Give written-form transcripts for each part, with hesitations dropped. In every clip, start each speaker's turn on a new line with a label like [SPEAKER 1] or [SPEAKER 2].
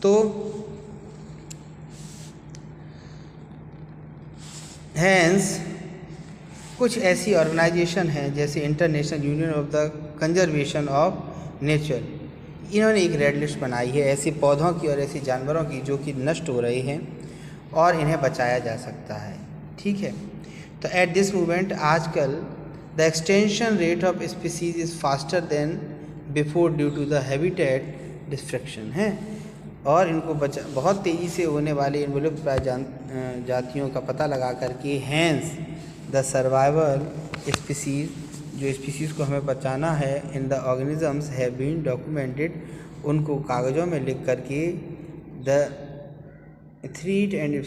[SPEAKER 1] तो हैंस कुछ ऐसी ऑर्गेनाइजेशन हैं जैसे international union of the conservation of nature, इन्होंने एक रेड लिस्ट बनाई है ऐसे पौधों की और ऐसे जानवरों की जो कि नष्ट हो रहे हैं और इन्हें बचाया जा सकता है। ठीक है, तो एट दिस मोमेंट आजकल the extension rate of species is faster than before due to the habitat destruction है, और इनको बहुत तेज़ी से होने वाले इन विलुप्त जातियों का पता लगा करके हैंस द सर्वाइवल स्पीसीज, जो स्पीसीज़ को हमें बचाना है in the organisms have been documented, उनको कागज़ों में लिख करके the threat and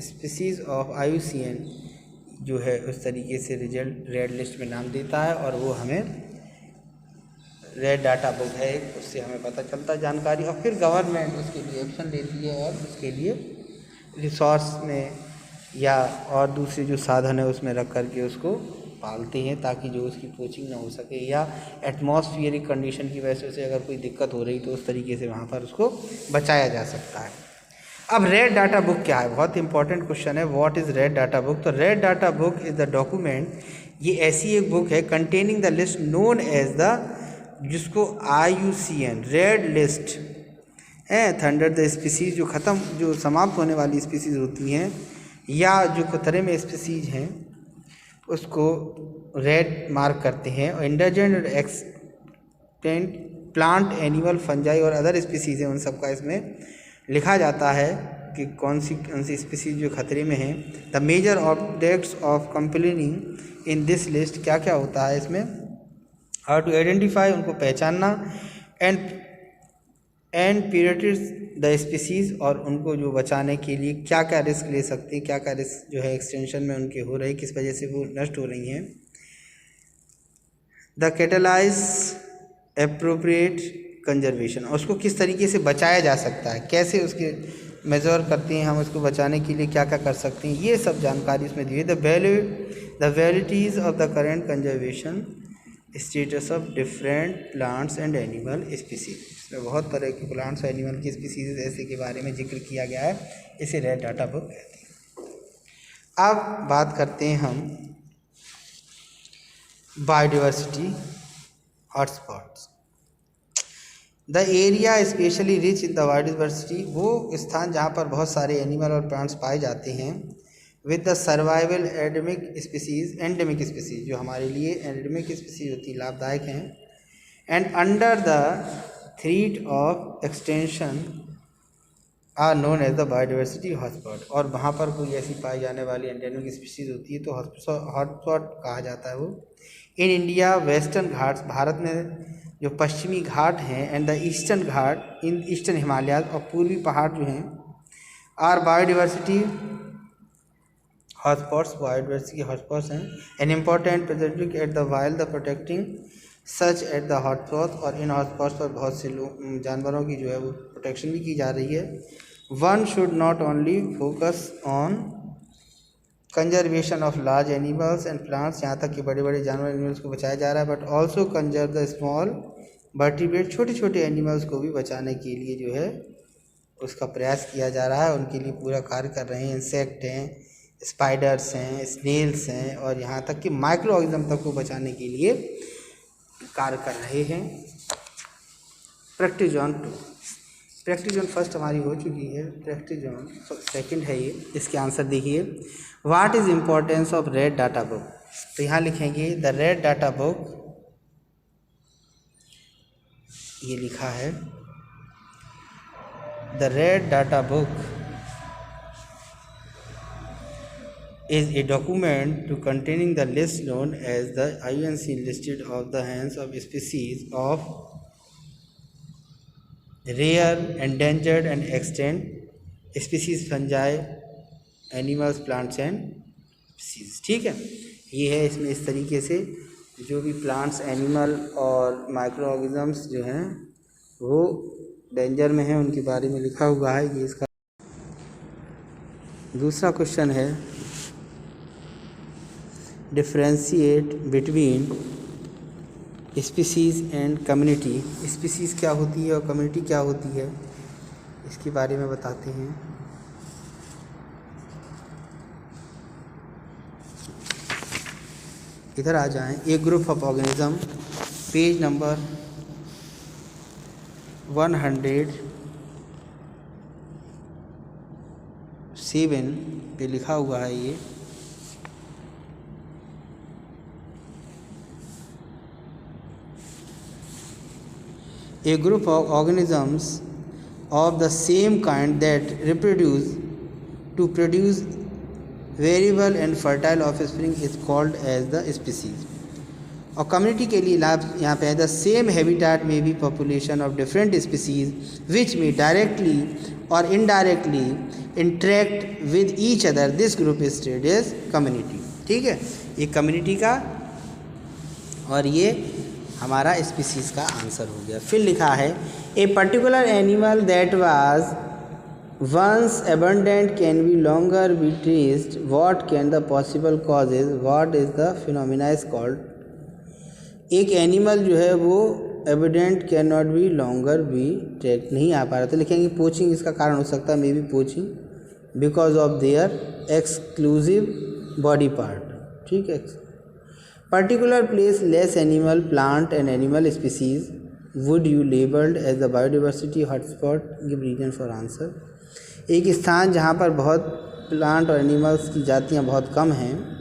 [SPEAKER 1] species of IUCN जो है उस तरीके से रिजल्ट रेड लिस्ट में नाम देता है, और वो हमें रेड डाटा बुक है एक, उससे हमें पता चलता है जानकारी, और फिर गवर्नमेंट उसके लिए एक्शन लेती है और उसके लिए रिसोर्स में या और दूसरे जो साधन है उसमें रख करके उसको पालते हैं ताकि जो उसकी पोचिंग ना हो सके, या एटमॉस्फेरिक कंडीशन की वजह से अगर कोई दिक्कत हो रही तो उस तरीके से वहाँ पर उसको बचाया जा सकता है। अब रेड डाटा बुक क्या है, बहुत इंपॉर्टेंट क्वेश्चन है, what is red data book. तो red data book is the document, ये ऐसी एक बुक है containing the list known as the, जिसको IUCN रेड लिस्ट है थंडर द स्पीसीज, जो ख़त्म जो समाप्त होने वाली स्पीसीज़ होती हैं या जो खतरे में स्पीसीज हैं उसको रेड मार्क करते हैं, और इंडरजेंट और एक्सटेंट प्लांट एनिमल फंजाई और अदर स्पीसीज़ हैं उन सब का इसमें लिखा जाता है कि कौन सी स्पीसीज जो खतरे में हैं। The major objects of complaining in this list, क्या क्या होता है इसमें, हाउ टू आइडेंटिफाई, उनको पहचानना, एंड पीरियड्स द स्पीसीज, और उनको जो बचाने के लिए क्या क्या रिस्क ले सकते हैं, क्या क्या रिस्क जो है एक्सटेंशन में उनके हो रहे, किस वजह से वो नष्ट हो रही हैं। द कैटलाइज एप्रोप्रिएट कंजर्वेशन, उसको किस तरीके से बचाया जा सकता है, कैसे उसके मेजर करते हैं हम, उसको बचाने के लिए क्या क्या कर सकते हैं, ये सब जानकारी इसमें दी है। The validities of the current conservation status of different plants and animal species, इसमें बहुत तरह के प्लांट्स और एनिमल की स्पीसीज ऐसे के बारे में जिक्र किया गया है, इसे रेड डाटा बुक कहते हैं। अब बात करते हैं हम biodiversity hotspots. The area specially rich in the biodiversity, वो स्थान जहाँ पर बहुत सारे एनिमल और प्लांट्स पाए जाते हैं, with the survival endemic species, जो हमारे लिए एंडेमिक स्पीसीज होती है, लाभदायक हैं, and under the threat of extension are known as the biodiversity hotspot, और वहाँ पर कोई ऐसी पाई जाने वाली एंडेमिक स्पीसीज होती है तो हॉटस्पॉट कहा जाता है वो। In India Western Ghats, Bharat में जो पश्चिमी घाट हैं, एंड द ईस्टर्न घाट इन ईस्टर्न हिमालय, और पूर्वी पहाड़ जो हैं, are biodiversity hotspots, biodiversity hotspots हैं। An important presenting at the wild the protecting such at the hotspot, और इन हॉटस्पॉट्स पर बहुत से जानवरों की जो है वो प्रोटेक्शन भी की जा रही है। One should not only focus on conservation of large animals and plants, यहाँ तक कि बड़े बड़े जानवर एनिमल्स को बचाया जा रहा है, but also conserve the small vertebrate, छोटे छोटे एनिमल्स को भी बचाने के लिए जो है उसका प्रयास किया जा रहा है, उनके लिए पूरा कार्य कर रहे हैं। इंसेक्ट हैं, स्पाइडर्स हैं, स्नेल्स हैं, और यहाँ तक कि माइक्रो ऑर्गेनिज्म तक को बचाने के लिए कार्य कर रहे हैं। Practice zone 2, practice zone first हमारी हो चुकी है, प्रैक्टिस जोन सेकंड है ये। इसके आंसर देखिए, what is importance of red data book, तो यहाँ लिखेंगे द रेड डाटा बुक, ये लिखा है the red data book is a document to containing the list known as the IUCN listed of the hands of species of rare, endangered and extinct species, fungi, animals, plants and species। ठीक है, ये है इसमें इस तरीके से जो भी प्लांट्स, एनिमल और माइक्रो ऑर्गेनिजम्स जो हैं वो डेंजर में हैं उनके बारे में लिखा हुआ है। ये इसका दूसरा क्वेश्चन है, differentiate between species and community, species क्या होती है और कम्युनिटी क्या होती है, इसके बारे में बताते हैं। इधर आ जाएं। A group of organism, page number 107 पे लिखा हुआ है ये। A group of organisms of the same kind that reproduce to produce variable and fertile offspring is called as the species। और कम्युनिटी के लिए लाभ यहाँ पे है, द सेम हैबिटेट में be population of different species which में directly और indirectly interact with each other, this group is stated as community. ठीक है, ये कम्युनिटी का और ये हमारा स्पीसीज का आंसर हो गया। फिर लिखा है a particular animal that was once abundant can be longer be traced, what can the possible causes, what is the phenomena is called. एक एनिमल जो है वो evident can not be longer be track नहीं आ पा रहा, तो लिखेंगे पोचिंग इसका कारण हो सकता है, may be poaching because of their exclusive body part. ठीक है, particular place less animal plant and animal species would you labelled as the biodiversity hotspot, give reason for answer. एक स्थान जहाँ पर बहुत प्लांट और एनिमल्स की जातियाँ बहुत कम हैं,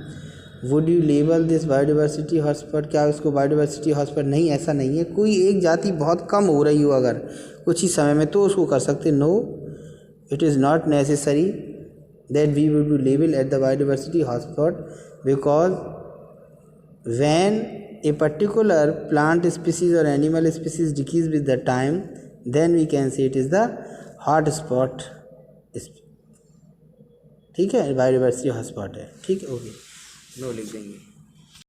[SPEAKER 1] would you label this biodiversity hotspot, क्या उसको बायोडिवर्सिटी हॉटस्पॉट नहीं, ऐसा नहीं है। कोई एक जाति बहुत कम हो रही हो अगर कुछ ही समय में, तो उसको कर सकते। No, it is not necessary that we would be label at the biodiversity hotspot, because when a particular plant species or animal species decrease with the time, then we can say it is the hot spot। ठीक है, biodiversity hotspot है। ठीक है, okay, no लिख देंगे।